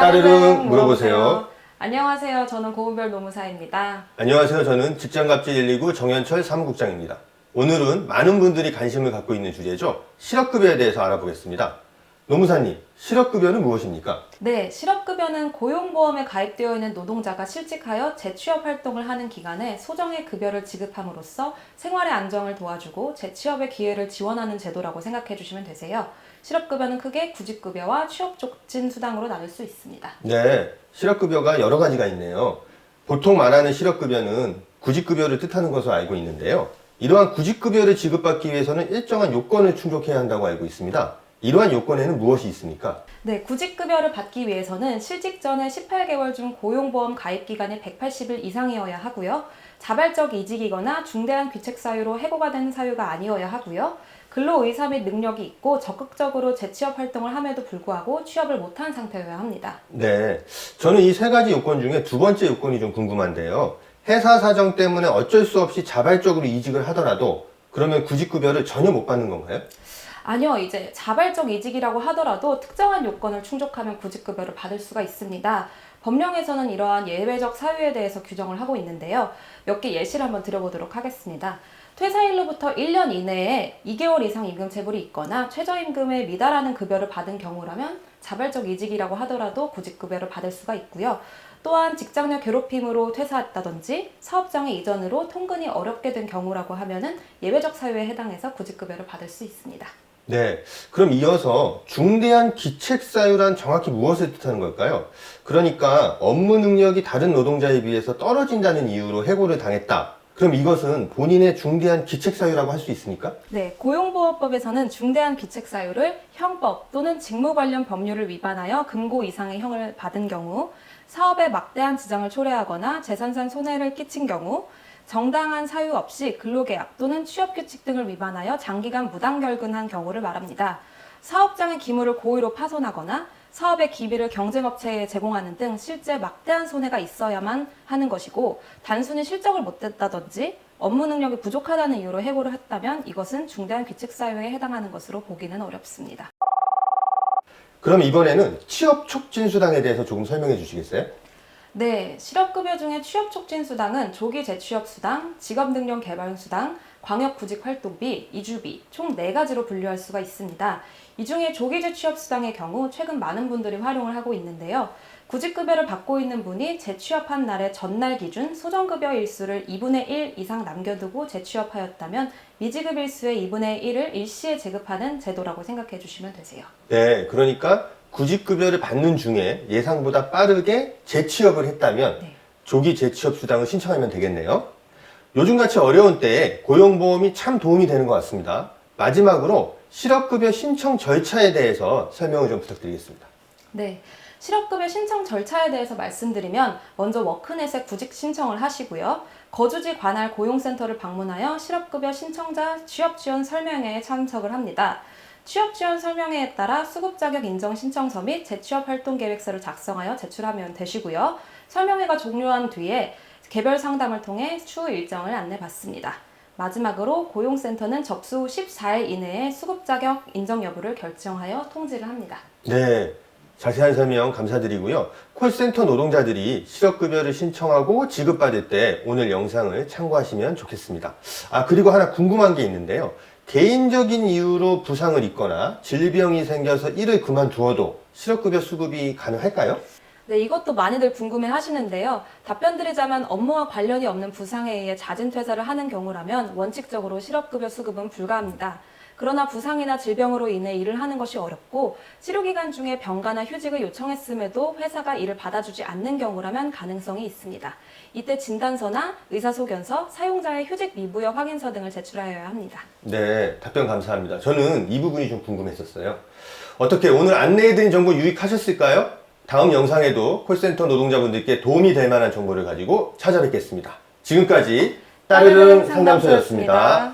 따르릉 물어보세요. 안녕하세요. 저는 고은별 노무사입니다. 안녕하세요. 저는 직장갑질 119 정현철 사무국장입니다. 오늘은 많은 분들이 관심을 갖고 있는 주제죠. 실업급여에 대해서 알아보겠습니다. 노무사님, 실업급여는 무엇입니까? 네, 실업급여는 고용보험에 가입되어 있는 노동자가 실직하여 재취업 활동을 하는 기간에 소정의 급여를 지급함으로써 생활의 안정을 도와주고 재취업의 기회를 지원하는 제도라고 생각해 주시면 되세요. 실업급여는 크게 구직급여와 취업촉진수당으로 나눌 수 있습니다. 네, 실업급여가 여러 가지가 있네요. 보통 말하는 실업급여는 구직급여를 뜻하는 것으로 알고 있는데요. 이러한 구직급여를 지급받기 위해서는 일정한 요건을 충족해야 한다고 알고 있습니다. 이러한 요건에는 무엇이 있습니까? 네, 구직급여를 받기 위해서는 실직 전에 18개월 중 고용보험 가입 기간이 180일 이상이어야 하고요. 자발적 이직이거나 중대한 귀책 사유로 해고가 된 사유가 아니어야 하고요. 근로의사 및 능력이 있고 적극적으로 재취업 활동을 함에도 불구하고 취업을 못한 상태여야 합니다. 네, 저는 이 세 가지 요건 중에 두 번째 요건이 좀 궁금한데요. 회사 사정 때문에 어쩔 수 없이 자발적으로 이직을 하더라도 그러면 구직급여를 전혀 못 받는 건가요? 아니요, 이제 자발적 이직이라고 하더라도 특정한 요건을 충족하면 구직급여를 받을 수가 있습니다. 법령에서는 이러한 예외적 사유에 대해서 규정을 하고 있는데요. 몇 개 예시를 한번 드려보도록 하겠습니다. 퇴사일로부터 1년 이내에 2개월 이상 임금 체불이 있거나 최저임금에 미달하는 급여를 받은 경우라면 자발적 이직이라고 하더라도 구직급여를 받을 수가 있고요. 또한 직장 내 괴롭힘으로 퇴사했다든지 사업장의 이전으로 통근이 어렵게 된 경우라고 하면은 예외적 사유에 해당해서 구직급여를 받을 수 있습니다. 네, 그럼 이어서 중대한 기책사유란 정확히 무엇을 뜻하는 걸까요? 그러니까 업무 능력이 다른 노동자에 비해서 떨어진다는 이유로 해고를 당했다. 그럼 이것은 본인의 중대한 기책사유라고 할 수 있습니까? 네, 고용보호법에서는 중대한 기책사유를 형법 또는 직무 관련 법률을 위반하여 금고 이상의 형을 받은 경우, 사업에 막대한 지장을 초래하거나 재산상 손해를 끼친 경우, 정당한 사유 없이 근로계약 또는 취업규칙 등을 위반하여 장기간 무단결근한 경우를 말합니다. 사업장의 기물을 고의로 파손하거나 사업의 기밀을 경쟁업체에 제공하는 등 실제 막대한 손해가 있어야만 하는 것이고, 단순히 실적을 못했다든지 업무 능력이 부족하다는 이유로 해고를 했다면 이것은 중대한 규칙사유에 해당하는 것으로 보기는 어렵습니다. 그럼 이번에는 취업촉진수당에 대해서 조금 설명해 주시겠어요? 네, 실업급여 중에 취업촉진수당은 조기 재취업수당, 직업능력개발수당, 광역구직활동비, 이주비 총 4가지로 분류할 수가 있습니다. 이 중에 조기 재취업수당의 경우 최근 많은 분들이 활용을 하고 있는데요. 구직급여를 받고 있는 분이 재취업한 날의 전날 기준 소정급여 일수를 2분의 1 이상 남겨두고 재취업하였다면 미지급 일수의 2분의 1을 일시에 지급하는 제도라고 생각해 주시면 되세요. 네, 그러니까 구직급여를 받는 중에 예상보다 빠르게 재취업을 했다면 조기 재취업 수당을 신청하면 되겠네요. 요즘같이 어려운 때에 고용보험이 참 도움이 되는 것 같습니다. 마지막으로 실업급여 신청 절차에 대해서 설명을 좀 부탁드리겠습니다. 네, 실업급여 신청 절차에 대해서 말씀드리면 먼저 워크넷에 구직 신청을 하시고요. 거주지 관할 고용센터를 방문하여 실업급여 신청자 취업지원 설명회에 참석을 합니다. 취업지원 설명회에 따라 수급자격 인정 신청서 및 재취업 활동 계획서를 작성하여 제출하면 되시고요. 설명회가 종료한 뒤에 개별 상담을 통해 추후 일정을 안내받습니다. 마지막으로 고용센터는 접수 후 14일 이내에 수급자격 인정 여부를 결정하여 통지를 합니다. 네, 자세한 설명 감사드리고요. 콜센터 노동자들이 실업급여를 신청하고 지급받을 때 오늘 영상을 참고하시면 좋겠습니다. 그리고 하나 궁금한 게 있는데요. 개인적인 이유로 부상을 입거나 질병이 생겨서 일을 그만두어도 실업급여 수급이 가능할까요? 네, 이것도 많이들 궁금해 하시는데요. 답변 드리자면 업무와 관련이 없는 부상에 의해 잦은 퇴사를 하는 경우라면 원칙적으로 실업급여 수급은 불가합니다. 그러나 부상이나 질병으로 인해 일을 하는 것이 어렵고 치료기간 중에 병가나 휴직을 요청했음에도 회사가 이를 받아주지 않는 경우라면 가능성이 있습니다. 이때 진단서나 의사소견서, 사용자의 휴직 미부여 확인서 등을 제출하여야 합니다. 네, 답변 감사합니다. 저는 이 부분이 좀 궁금했었어요. 어떻게 오늘 안내해드린 정보 유익하셨을까요? 다음 영상에도 콜센터 노동자분들께 도움이 될 만한 정보를 가지고 찾아뵙겠습니다. 지금까지 따르릉 상담소였습니다.